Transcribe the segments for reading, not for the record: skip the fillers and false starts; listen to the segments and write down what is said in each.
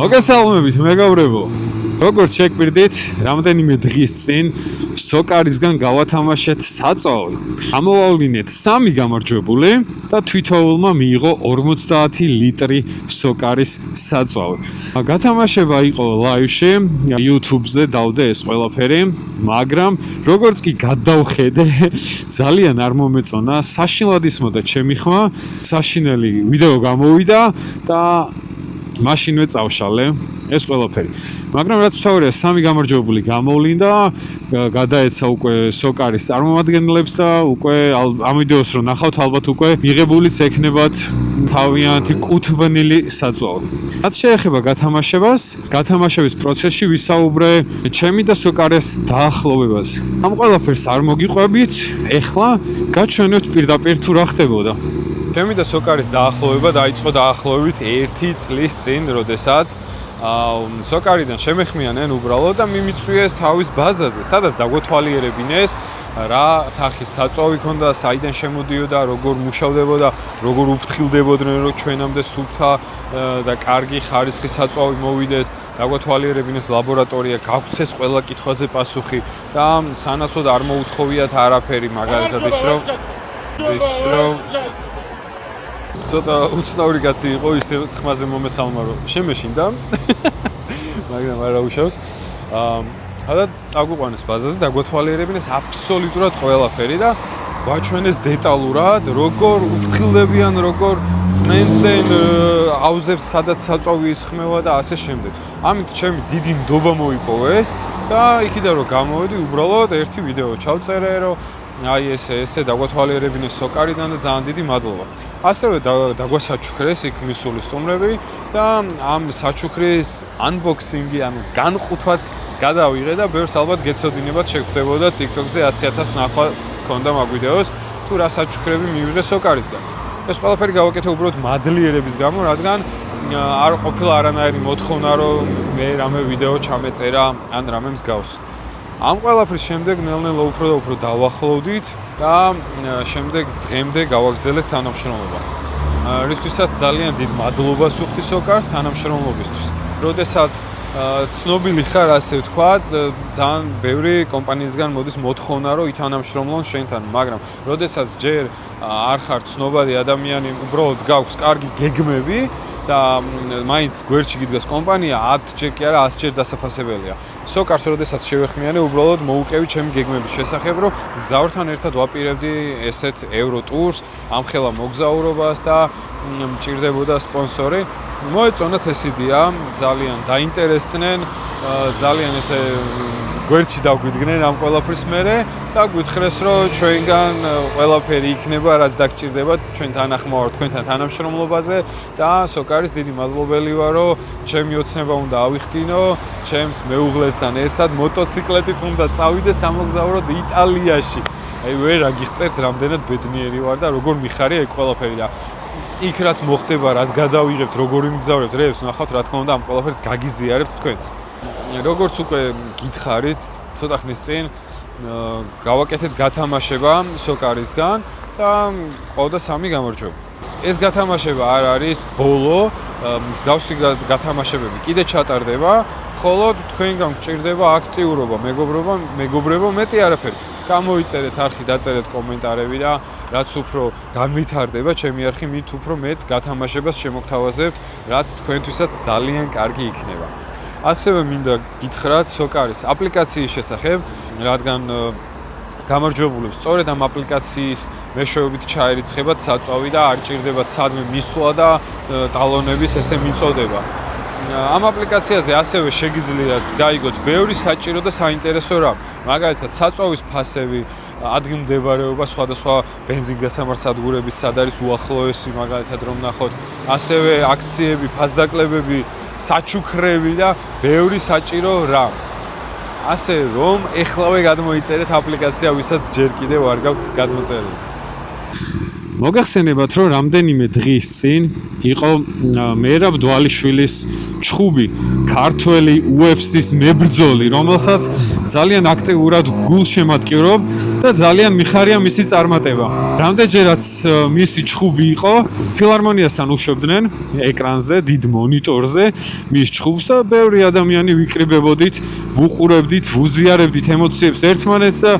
მოგესალმებით მეგობრებო. Როგორც შეგვირდით, რამდენიმე დღის წინ სოკარისგან გავათამაშეთ საწვავი. Ამოვავლინეთ 3 გამარჯვებული და თვითოულმა მიიღო 50 ლიტრი სოკარის საწვავი. გათამაშება იყო ლაივში, YouTube-ზე დავდე ეს ყველაფერი, მაგრამ როგორც კი გადავხედე, ძალიან არ მომეწონა, საშინლად ისმოდა ჩემი ხმა, საშინელი ვიდეო გამოვიდა და მაშინვე წავშალე ეს ყველაფერი. მაგრამ რაც ვთავარია 3 გამარჯვებული გამოვლინდა, გადაეცა უკვე სოკარის წარმომადგენლებს და უკვე ამ ვიდეოს რო ნახავთ ალბათ უკვე მიღებულიც ექნებათ თავიანთი კუთვნილი საწვავი. რაც შეეხება გათამაშებას, გათამაშების პროცესში ვისაუბრე ჩემი და სოკარის დაახლოვებას. ამ ყველაფერს არ მოგიყვებით, ეხლა გაჩვენებთ პირდაპირ თუ რა ხდებოდა. ჩემი და სოკარის დაახლოვება დაიწყო დაახლოებით 1 წლის წინ, როდესაც სოკარიდან შემეხმიანენ უბრალოდ და მიმიწვიეს თავის ბაზაზე, სადაც დაგვეთვალიერებინეს, რა სახის საწვავი ქონდა, საიდან შემოდიოდა, როგორ მუშავდებოდა, როგორ უფრთხილდებოდნენ, რომ ჩვენამდე სუფთა და კარგი ხარისხის საწვავი მოვიდეს, დაგვეთვალიერებინეს ლაბორატორია, გაგვცეს ყველა კითხვაზე პასუხი და სანაცვლოდ არ მოუთხოვიათ არაფერი, მაგალითად ის რომ ცოტა უცნაური კაცი იყო, ისე ხმაზე მომესალმა რომ შემეშინდა. მაგრამ არა უშავს. და წაგვიყვანეს ბაზაზე და გვეთვალიერებინეს აბსოლუტურად ყველაფერი და გვაჩვენეს დეტალურად, როგორ უფრთხილდებიან, როგორ წმენდნენ აუზებს, სადაც საწვავი ისხმევა და ასე შემდეგ. ამით ჩემი დიდი ნდობა მოიპოვეს და იქიდან რომ გამოვედი, უბრალოდ ერთი ვიდეო ჩავწერე, რომ აი ესე დაგვათვალიერებინეს სოკარიდან და ძალიან დიდი მადლობა. ასევე დაგვასაჩუქრეს იქ მისული სტუმრები და ამ საჩუქრის unboxing-ი, ანუ განყუთვაც გადავიღე და ბევრს ალბათ გეცოდინებათ შეგხვდებოდა TikTok-ზე 100,000 ნახვა ქონდა მაგ ვიდეოს, თუ რა საჩუქრები მივიღე სოკარისგან. ეს ყველაფერი გავაკეთე უბრალოდ მადლიერების გამო, რადგან არ ყოფილა არანაირი მოთხოვნა, რომ მე რამე ვიდეო ჩამეწერა ან რამე მსგავს. ამ ყველაფრის შემდეგ ნელ-ნელა უფრო და უფრო დავახლოვდით და შემდეგ დღემდე გავაგრძელეთ თანამშრომლობა. რისთვისაც ძალიან დიდ მადლობას ვუხდი სოკარს თანამშრომლობისთვის. როდესაც ცნობილი ხარ, ასე ვთქვათ, ძალიან ბევრი კომპანიისგან მოდის მოთხოვნა, რომ ითანამშრომლონ შენთან, მაგრამ როდესაც ჯერ არ ხარ ცნობადი ადამიანი, უბრალოდ გაქვს კარგი გეგმები და მაინც გვერდში გიდგას კომპანია 10 ჯერ კი არა 100 ჯერ დასაფასებელია. სოკარს როდესაც შევეხმიანე, უბრალოდ მოუყევი ჩემი გეგმების შესახებ, რომ გზავრთან ერთად ვაპირებდი ესეთ ევროტურს, ამხელა მოგზაურობას და მჭირდებოდა სპონსორი. მოეწონათ ეს იდეა, ძალიან დაინტერესდნენ, ძალიან ესე გვერდში დაგვიდგნენ ამ ყველაფრის მერე და გვითხრეს, რომ ჩვენგან ყველაფერი იქნება, რაც დაგჭირდებათ, ჩვენ თანახმოვართ თქვენთან თანამშრომლობაზე და სოკარის დიდი მადლობელი ვარ, რომ ჩემი ოცნება უნდა ავიხდინო, ჩემს მეუღლესთან ერთად მოტოციკლეტით უნდა წავიდე სამოგზაუროდ იტალიაში. აი ვერ აგიხწერთ, რამდენად ბედნიერი ვარ და როგორ მიხარია ეგ ყველაფერი და იქ რაც მოხდება, რაც გადავიღებთ, როგორ იმგზავრებთ, რეებს ნახავთ, რა თქმა უნდა, ამ ყველაფერს გაგიზიარებთ თქვენც. როგორც უკვე გითხარით, ცოტა ხნის წინ გავაკეთეთ გათამაშება სოკარისგან და ყავდა 3 გამარჯვება. ეს გათამაშება არ არის ბოლო, მსგავსი გათამაშებები კიდე ჩატარდება, ხოლო თქვენგან გჭირდება აქტიურობა, მეგობრებო, მეტი არაფერი. გამოიწერეთ არხი, დაწერეთ კომენტარები და რაც უფრო განვითარდება ჩემი არხი, მით უფრო მეტ გათამაშებას შემოგთავაზებთ, რაც თქვენთვისაც ძალიან კარგი იქნება. ასევე მინდა გითხრათ სოკარის აპლიკაციის შესახებ, რადგან გამარჯვებულებს სწორედ ამ აპლიკაციის მეშვეობით ჩაერიცხებათ საწვავი და არ ჭირდებათ სადმე მისვლა და ტალონების ესე მიწოდება. ამ აპლიკაციაზე ასევე შეგიძლიათ გაიგოთ ბევრი საჭირო და საინტერესო რამ. მაგალითად, საწვავის ფასები, ადგილმდებარეობა სხვადასხვა ბენზინგასამართსადგურების სად არის უახლოესი, მაგალითად რომ ნახოთ, ასევე აქციები, ფასდაკლებები, საჩუქრები და ბევრი საჭირო რამ. ასე რომ ეხლავე გადმოიწერეთ აპლიკაცია, ვისაც ჯერ კიდევ არ გაქვთ გადმოწერილი. მოგახსენებათ, რომ რამდენიმე დღის წინ იყო მერაბ დვალიშვილის ჩხუბი, ქართველი UFC-ს მებრძოლი, რომელსაც ძალიან აქტიურად გულშემატკივრობ და ძალიან მიხარია მისი წარმატება. რამდენჯერაც მისი ჩხუბი იყო, ფილარმონიასთან უშვებდნენ ეკრანზე, დიდ მონიტორზე მის ჩხუბს და ბევრი ადამიანი ვიკრიბებოდით, ვუყურებდით, ვუზიარებდით ემოციებს ერთმანეთს და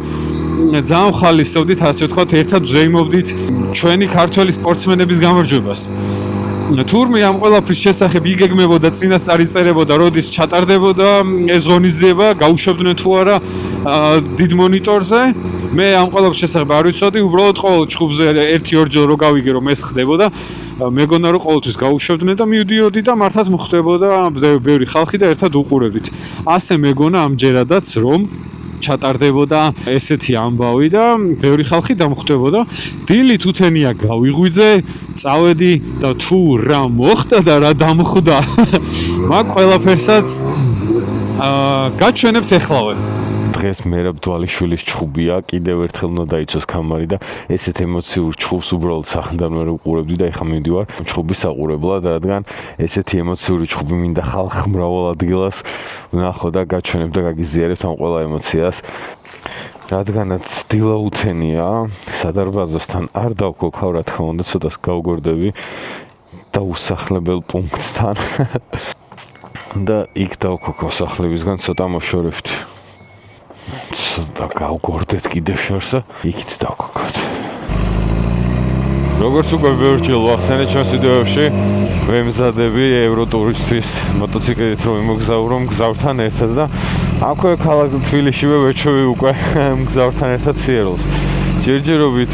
ძალიან ხალისოვდით, ასე ვთქვათ, ერთად ვზეიმობდით ჩვენი ქართველი სპორტსმენების გამარჯვებას. თურმე ამ ყველაფრის შესახებ იგეგმებოდა, წინასწარ იწერებოდა, როდის ჩატარდებოდა ეს ღონისძიება, გაუშვებდნენ თუ არა დიდ მონიტორზე. მე ამ ყველაფრის შესახებ არ ვიცოდი, უბრალოდ ყოველ ჩხუბზე 1-2 რო გავიგე, რომ ეს ხდებოდა, მეგონა რომ ყოველთვის გაუშვებდნენ და მივდიოდი და მართლაც მოხდებოდა ბევრი ხალხი და ერთად უყურებდით. ასე მეგონა ამჯერადაც რომ ჩატარდებოდა ესეთი ამბავი და ბევრი ხალხი დამხვდებოდა. დილით უთენია გავიღვიძე, წავედი და თუ რა მოხდა და რა დამხვდა. მაგ ყველაფერსაც გაჩვენებთ ეხლავე. დღეს მერაბ დვალიშვილის ჩხუბია, კიდევ ერთხელ უნდა დაიცოს კამარი და ესეთ ემოციურ ჩხუბს უბრალოდ სახლიდან ვერ უყურებდი და ეხლა მივდივარ ჩხუბის საყურებლად, რადგან ესეთი ემოციური ჩხუბი მინდა ხალხ მრავალ ადგილას ვნახო და გაჩვენებ და გაგიზიარებთ ამ ყველა ემოციას. რადგანაც დილა უთენია, სადარბაზოსთან არ დავქოქავ, რა თქმა უნდა, ცოტას გავგორდები და უსახლებელ პუნქტთან და იქ დავქოქავ სახლებისგან ცოტა მოშორებთ. და გავგორდეთ კიდევ შორს და იქით დავქოქავთ. როგორც უკვე ბევრჯერ ვახსენეთ ჩვენს ვიდეოებში, ვემზადები ევროტურისტის მოტოციკლით რომ იმოგზაურო მგზავრთან ერთად და აქვე ქალაქ თბილისშივე ვეჩვევი უკვე მგზავრთან ერთად სიერულს. ჯერჯერობით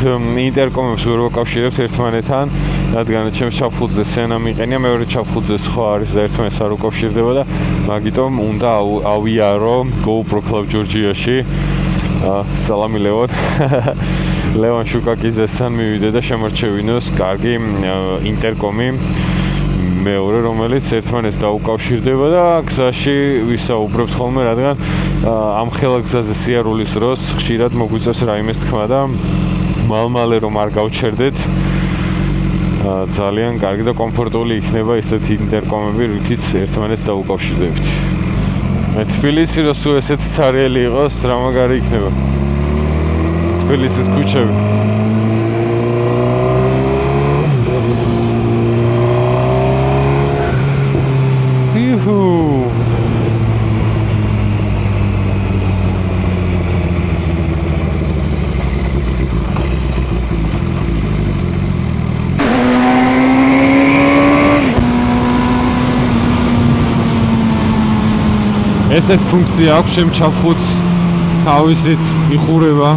ინტერკომებს ვერ ვაკავშირებთ ერთმანეთთან, რადგან ჩემს ჩაფხუტზე სცენა მიყენია, მეორე ჩაფხუტზე სხვა არის და ერთმანეთს არ უკავშირდება და მაგიტომ უნდა ავიარო GoPro Club ჯორჯიაში. სალამი ლევან. ლევან შუკაკიძესთან მივიდე და შემორჩევინოს კარგი ინტერკომი მეორე, რომელიც ერთმანეთს დაუკავშირდება და გზაში ვისაუბრებთ ხოლმე, რადგან ამ ხელა გზაზე სიარულის დროს ხშირად მოგვიწევს რაიმეს თქმა და მალმალე რომ არ გავჩერდეთ, ძალიან კარგი და კომფორტული იქნება ესეთი ინტერკომები, რითიც ერთმანეთს დაუკავშირდებთ. მე თბილისი რო სულ ესეთი ცარიელი იყოს, რა მაგარი იქნება. თბილისის ქუჩები. ესეთ ფუნქცია აქვს ჩემ ჩაფხუტს, თავისით იხურება.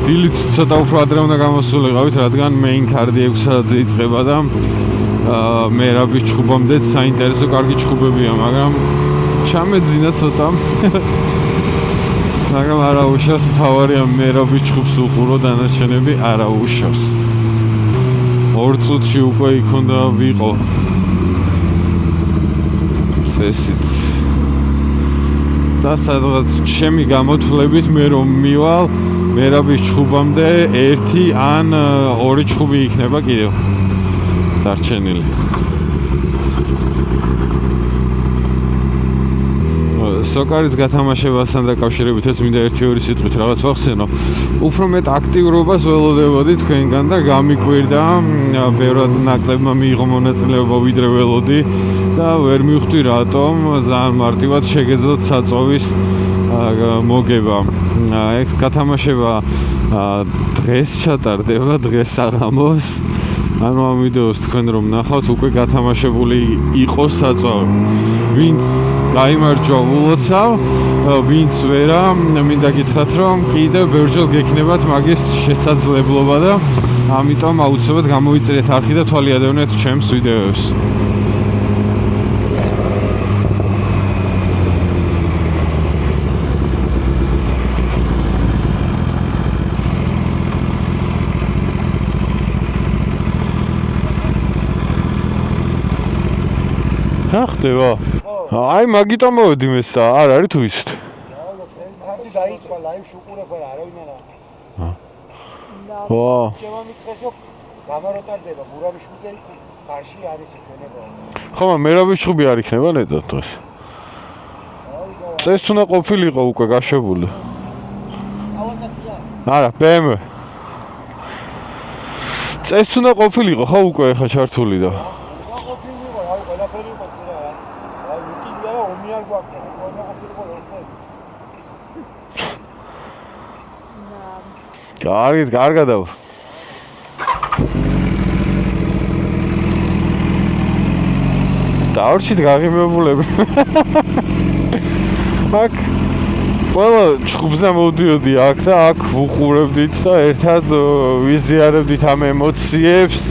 დილით ცოტა უფრო ადრე უნდა გამოსულიყავით, რადგან main card-ი 6 საათზე იწყება და მერაბის ჩხუბამდეც საინტერესო კარგი ჩხუბებია, მაგრამ ჩამეძინა ცოტა. მაგრამ არა უშავს, მთავარია მერაბის ჩხუბს უყურო, დანარჩენები არა უშავს. 2 წუთში უკვე იქ უნდა ვიყო. წესით. და სადღაც ჩემი გამოთვლებით მე რომ მივალ მერაბის ჩხუბამდე 1 ან 2 ჩხუბი იქნება კიდევ დარჩენილი. სოკარის გათამაშებასთან დაკავშირებით ეს მინდა 1-2 სიტყვით რაღაც ვახსენო. უფრო მეტ აქტიურობას ველოდებოდი თქვენგან და გამიკვირდა, ბევრად ნაკლებმა მიიღო მონაწილეობა ვიდრე ველოდი და ვერ მივხვდი რატომ, ძალიან მარტივად შეგეძლოთ საწოვის მოგება. ეს გათამაშება დღეს ჩატარდება, დღეს საღამოს. ანუ ამ ვიდეოს თქვენ რომ ნახავთ, უკვე გათამაშებული იყო საწოვი. ვინც გაიმარჯვა ულოცავ, ვინც ვერა, მინდა გითხრათ რომ კიდევ ბევრჯერ გექნებათ მაგის შესაძლებლობა და ამიტომ აუცილებლად გამოვიწერეთ არხი და თვალი ადევნეთ ჩემს ვიდეოებს. რა ხდება? აი მაგიტომ მოვედი მეც და არ არის თუ იცით. დაიწყო ლაივში უყურებ არა არავინ არა. ო, შემომიწესო გამაროტარდება გურამიშვილზე კარში არის ჩვენება. ხო, მერაბიჩხუბი არ იქნება ნეტად დღეს. წეს უნდა ყოფილიყო უკვე გაშვებული. არა, BMW. წეს უნდა ყოფილიყო ხო უკვე ხა ჩართული და. ყოფილიყო, აი ყველაფერი იყო რა. აი მიტინგი არა ომი არ გვაქვს, ყველა ყოფილიყო ერთად. კარგად. დავრჩით გაღიმებულები. აქ ყველა ჩხუბზე მოვდიოდი აქ და აქ ვუყურებდით და ერთად ვიზიარებდით ამ ემოციებს.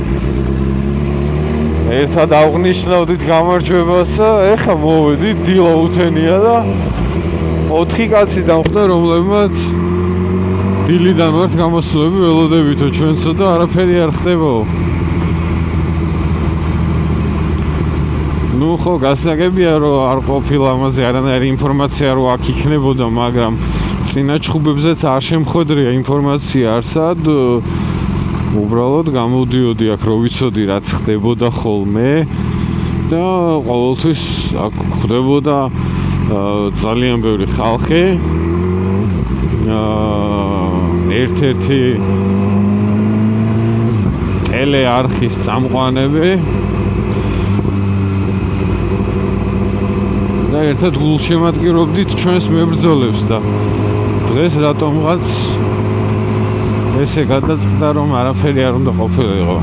ერთად აღნიშნავდით გამარჯვებას და ეხლა მოვედით დილა უთენია და 4 კაცი დამხვდა რომლებმაც დილიდან ვართ გამოსულები ველოდებითო ჩვენსო და არაფერი არ ხდებაო. ნუ ხო გასაგებია რომ არ ყოფილა ამაზე არანაირი ინფორმაცია რომ აქ იქნებოდა, მაგრამ წინა ჩხუბებზეც არ შემხვედრია ინფორმაცია არსად. უბრალოდ გამოვდიოდი აქ რომ ვიცოდი რაც ხდებოდა ხოლმე და ყოველთვის აქ ხდებოდა ძალიან ბევრი ხალხი. ერთ-ერთი ტელეარხის წამყვანები და ერთად გულშემატკივრობდით ჩვენს მებრძოლებს და დღეს რატომღაც ესე გადაწყდა რომ არაფერი არ უნდა ყოფილიყო.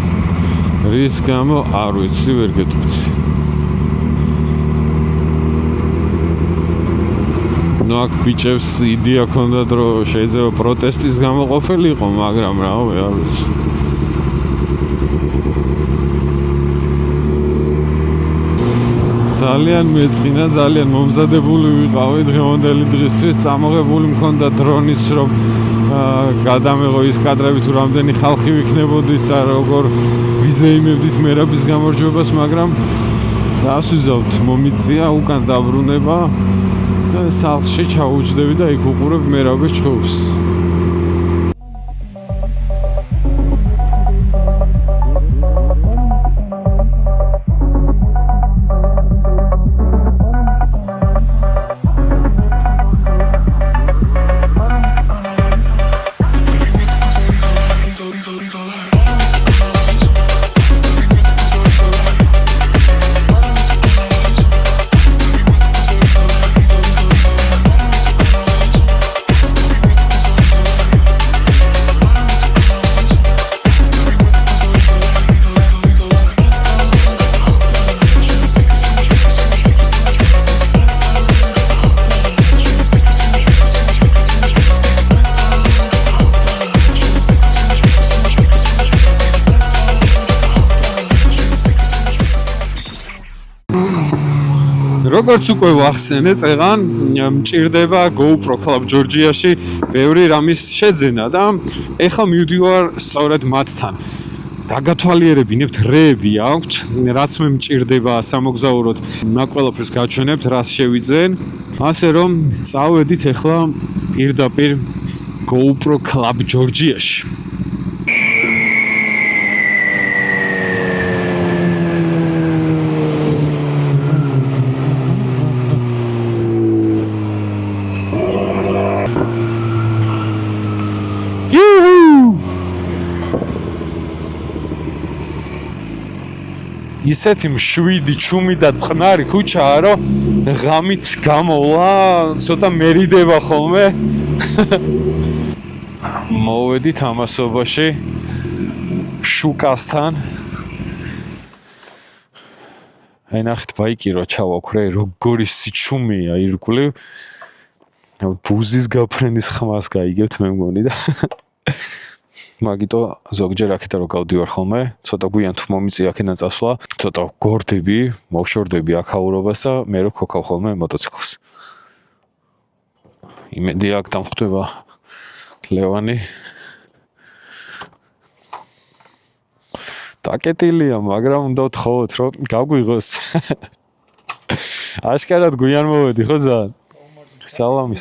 რის გამო არ ვიცი, ვერ გეტყვით. ნუ აქ ბიჭებს იდეა ჰქონდათ რომ შეიძლება პროტესტის გამო ყოფილიყო, მაგრამ რა არ ვიცი. ძალიან მეწყინა, ძალიან მომზადებული ვიყავი დღევანდელი დღისთვის. წამოღებული მქონდა დრონის რომ გადამეღო ის კადრები თუ რამდენი ხალხი ვიქნებოდით და როგორ ვიზეიმებდით მერაბის გამარჯვებას, მაგრამ დასვიზავთ მომიწია უკან დაბრუნება და სახლში ჩაუჯდები და იქ უყურებ მერაბის ჩხუბს. როგორც უკვე ვახსენე, წეღან მჭირდება GoPro Club Georgia-ში ბევრი რამის შეძენა და ეხლა მივდივარ სწორედ მათთან. დაგათვალიერებინებთ რეები აქვთ, რაც მე მჭირდება სამოგზაუროდ, მაგ ყველაფერს გაჩვენებთ, რას შევიძენ. ასე რომ წავედით ეხლა პირდაპირ GoPro Club Georgia-ში. ისეთი მშვიდი, ჩუმი და წყნარი ქუჩაა, რომ ღამით გამოვა, ცოტა მერიდება ხოლმე. მოვედით ამასობაში შუკასთან. აი ნახეთ ბაიკი რო ჩავაქვრე, როგორი სიჩუმეა ირგვლივ. ბუზის გაფრენის ხმას გაიგებთ მე მგონი და მაგიტო ზოგჯერ აქეთა რო გავდივარ ხოლმე, ცოტა გვიან თუ მომიწია აქედან წასვლა, ცოტა გორდები, მოვშორდები აქაურობას და მე რო ქოქავ ხოლმე მოტოციკლს. იმედი აქ დამხვდება ლევანი. დაკეტილია, მაგრამ უნდა ვთხოვოთ, რომ გაგვიღოს. აშკარად გვიან მოვედი, ხო ძალიან? სალამი.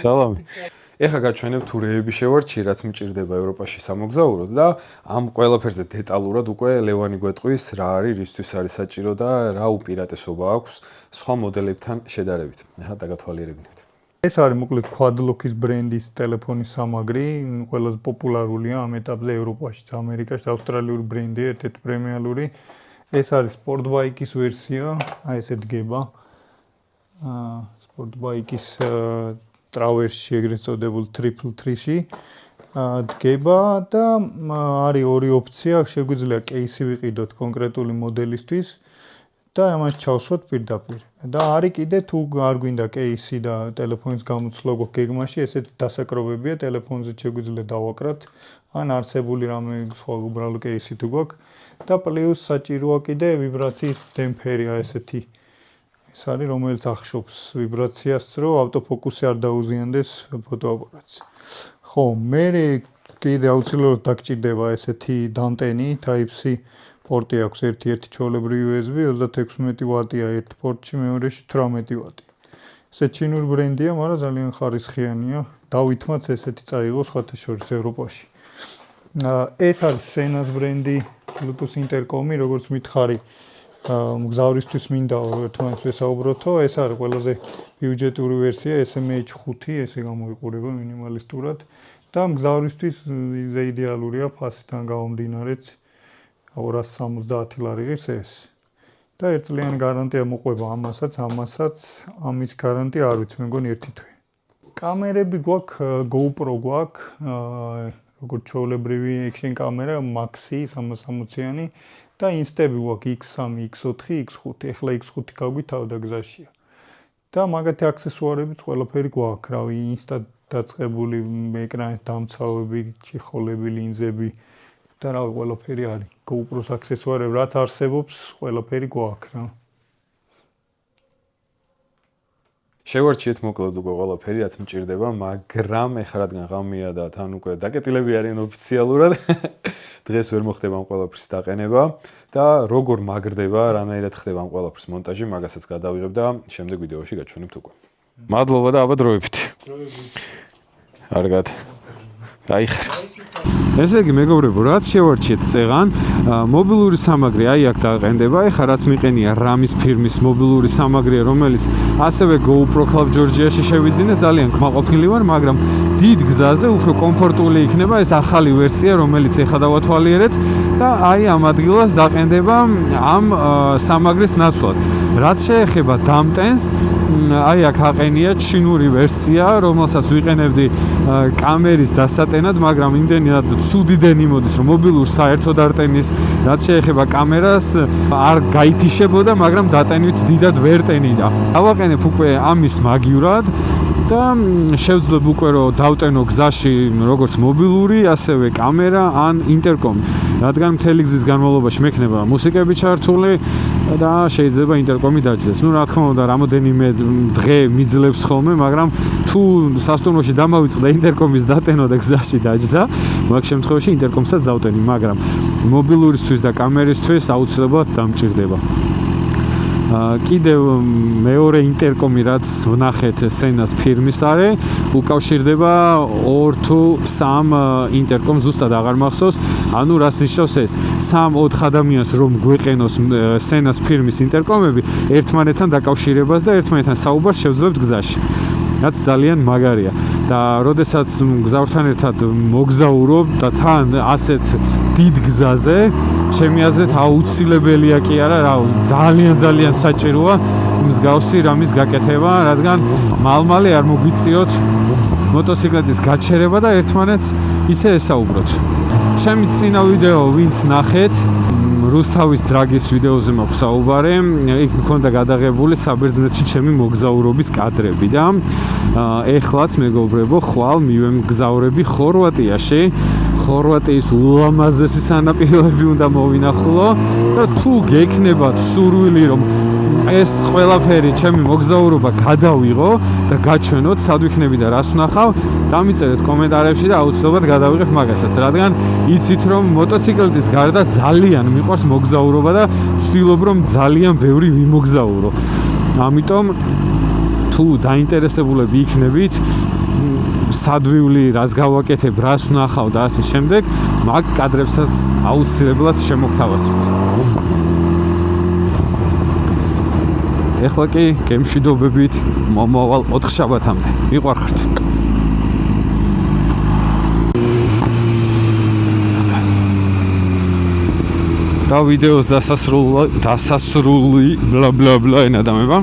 ეხლა გაჩვენებ თუ რეები შევარჩი, რაც მჭირდება ევროპაში სამოგზაუროდ და ამ ყველაფერზე დეტალურად უკვე ლევანი გვეტყვის რა არის, რისთვის არის საჭირო და რა უპირატესობა აქვს სხვა მოდელებთან შედარებით. ეხლა დაგათვალიერებინებთ. ეს არის მოკლედ Quadlock-ის ბრენდის ტელეფონის სამაგრი, ყველაზე პოპულარულია ამ ეტაპზე ევროპაში, ამერიკაში და ავსტრალიური ბრენდია, ერთ-ერთი პრემიალური. ეს არის Sportbike-ის ვერსია, აი ესე დგება. Sportbike-ის ტრავერსში ეგრეთ წოდებულ 333-ში დგება და არის ორი ოფცია, შეგვიძლია кейსი ვიყიდოთ კონკრეტული მოდელისთვის და ამას ჩავსვათ პირდაპირ. და არის კიდე თუ არ გვინდა кейსი და ტელეფონის გამოცვლა გეგმაში, ესეთი დასაკრობებია, ტელეფონზე შეგვიძლია დავაკრათ, ან არსებული რამე სხვა უბრალო кейსი თუ გვაქვს და პლუს საჭიროა კიდე ვიბრაციის დემპფერი, ესეთი ეს არის, რომელიც ახშობს ვიბრაციას, რომ ავტოფოკუსი არ დაუზიანდეს ფოტოაპარატს. ხო, მე კიდე აუცილებლად დაგჭირდება ესეთი დამტენი Type-C პორტი აქვს, ერთი ჩვეულებრივი USB 36 ვატია ერთ პორტში, მეორეში 18 ვატი. ესე ჩინური ბრენდია, მაგრამ ძალიან ხარისხიანია. დავითმაც ესეთი წაიღო სხვათა შორის ევროპაში. ეს არის Sena-ს ბრენდი, Bluetooth ინტერკომი, როგორც მითხარი, მგზავრისთვის მინდა ერთმანეთს ვესაუბროთო, ეს არის ყველაზე ბიუჯეტური ვერსია, SMH5, ესე გამოიყურება მინიმალისტურად და მგზავრისთვის იდეალურია ფასიდან გამომდინარეც 270 ლარიღის ეს. და ერთწლიანი გარანტია მოყვება ამასაც, ამის გარანტია არ ვიცი, მე მგონი 1 თვე. კამერები გვაქვს, GoPro გვაქვს, როგორც ჩვეულებრივი action კამერა, Maxi 360-იანი და ინსტები გვაქვს X3, X4, X5. ეხლა X5 გავგვითავდა გზაშია. და მაგათი აქსესუარებიც ყველაფერი გვაქვს, რავი, ინსტა დაწყებული ეკრანის დამცავები, ჩიხოლები, ლინზები და რავი, ყველაფერი არის. GoPro-ს აქსესუარები რაც არსებობს, ყველაფერი გვაქვს რა. შევარჩიეთ მოკლედ უკვე ყველაფერი, რაც მჭირდება, მაგრამ ეხლა რადგან ღამეა და თან უკვე დაკეტილები არიან ოფიციალურად, დღეს ვერ მოხდება ამ ყველაფრის დაყენება და როგორ მაგრდება, რანაირად ხდება ამ ყველაფრის მონტაჟი, მაგასაც გადავიღებ და შემდეგ ვიდეოში გაჩვენებთ უკვე. მადლობა და აბა დროებით. კარგად. გაიხარ. ესე იგი მეგობრებო, რაც შევარჩიეთ წეღან, მობილური სამაგრი აი აქ დაყენდება. ეხლა რაც მიყენია RAM-ის ფირმის მობილური სამაგრია, რომელიც ასევე GoPro Club Georgia-ში შევიძინე, ძალიან კმაყოფილი ვარ, მაგრამ დიდ გზაზე უფრო კომფორტული იქნება ეს ახალი ვერსია, რომელიც ეხლა დავათვალიერეთ და აი ამ ადგილას დაყენდება ამ სამაგრის ნაცვლად. რაც შეეხება დამტენს, აი აქ აყენია ჩინური ვერსია, რომელსაც ვიყენებდი კამერის დასატენად, მაგრამ იმდენად ცუდი დენი მოდის, რომ მობილურ საერთოდ არ ტენის. რაც შეეხება კამერას, არ გაითიშებოდა, მაგრამ დატენვით დიდად ვერ ტენიდა. დავაყენებ უკვე ამის მაგივრად და შევძლებ უკვე რომ დავტენო გზაში როგორც მობილური, ასევე კამერა ან ინტერკომი. რადგან მთელი გზის განმავლობაში მექნება მუსიკები ჩართული და შეიძლება ინტერკომი დაჯდეს. რა თქმა უნდა, რამოდენიმე დღე მიძლებს ხოლმე, მაგრამ თუ სასტუმროში დამავიწყდა ინტერკომის დატენო და გზაში დაჯდა, მაგ შემთხვევაში ინტერკომსაც დავტენი, მაგრამ მობილურისთვის და კამერისთვის აუცილებლად დამჭირდება. კიდევ მეორე ინტერკომი რაც ვნახეთ Sena-ს ფირმის არის, უკავშირდება 2 თუ 3 ინტერკომს, ზუსტად აღარ მახსოვს. ანუ რას ნიშნავს ეს? 3-4 ადამიანს რომ გვეყენოს Sena-ს ფირმის ინტერკომები, ერთმანეთთან დაკავშირებას და ერთმანეთთან საუბარს შევძლებთ გზაში. რაც ძალიან მაგარია. და როდესაც მგზავრთან ერთად მოგზაურობ და თან ასეთ დიდ გზაზე, ჩემი აზრით აუცილებელია კი არა, რა ძალიან საჭიროა მსგავსი რამის გაკეთება, რადგან მალმალე არ მოგვიწიოთ მოტოციკლეთის გაჩერება და ერთმანეთს ისე ესაუბროთ. ჩემი წინა ვიდეო ვინც ნახეთ, რუსთავის დრაგის ვიდეოზე მაქვს საუბარი, იქ მქონდა გადაღებული საბერძნეთში ჩემი მოგზაურობის კადრები და ეხლაც მეგობრებო, ხვალ მივემგზავრები ხორვატიაში. ხორვატიის ულამაზესი სანაპიროები უნდა მოვინახულო და თუ გექნებათ სურვილი რომ ეს ყველაფერი ჩემი მოგზაურობა გადავიღო და გაჩვენოთ სად ვიქნები და რას ვნახავ, დამიწერეთ კომენტარებში და აუცილებლად გადავიღებ მაგასაც, რადგან იცით რომ მოტოციკლეთის გარდა ძალიან მიყვარს მოგზაურობა და ვცდილობ რომ ძალიან ბევრი ვიმოგზაურო. ამიტომ თუ დაინტერესებულები იქნებით, სადვიული რას გავაკეთებ, რას ვნახავ და ასე შემდეგ, მაგ კადრებსაც აუცილებლად შემოგთავაზებთ. ეხლა კი გემშვიდობებით მომავალ 4 შაბათამდე. მიყვარხართ. და ვიდეოს დასასრული ბლა ბლა ბლა ენადამება.